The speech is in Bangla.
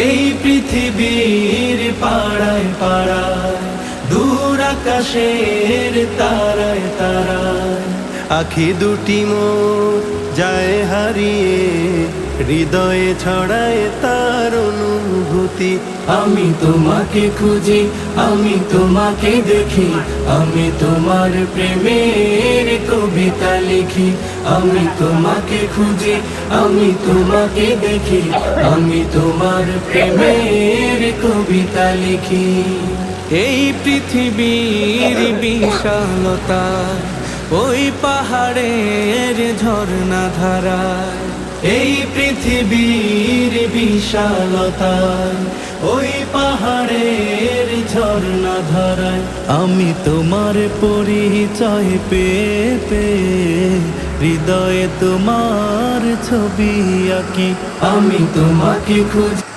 এই পৃথিবীর পাড়ায় পাড়ায়, দূর আকাশের তারায় তারায়, আখি দুটি মোর যায় হারিয়ে, হৃদয়ে ছড়ায় তার অনুভূতি। আমি তোমাকে খুঁজি, আমি তোমাকে দেখি, আমি তোমার প্রেমের কবিতা লিখি। আমি তোমাকে খুঁজি, আমি তোমাকে দেখি, আমি তোমার প্রেমের কবিতা লিখি। এই পৃথিবীর বিশালতা, ওই পাহাড়ের ঝর্ণা ধারায়, এই পৃথিবীর বিশালতা, ওই পাহাড়ের ঝর্ণা ধারায়, আমি তোমার পরিচয় পেয়ে পেয়ে হৃদয়ে তোমার ছবি আঁকি। আমি তোমাকে খুঁজি।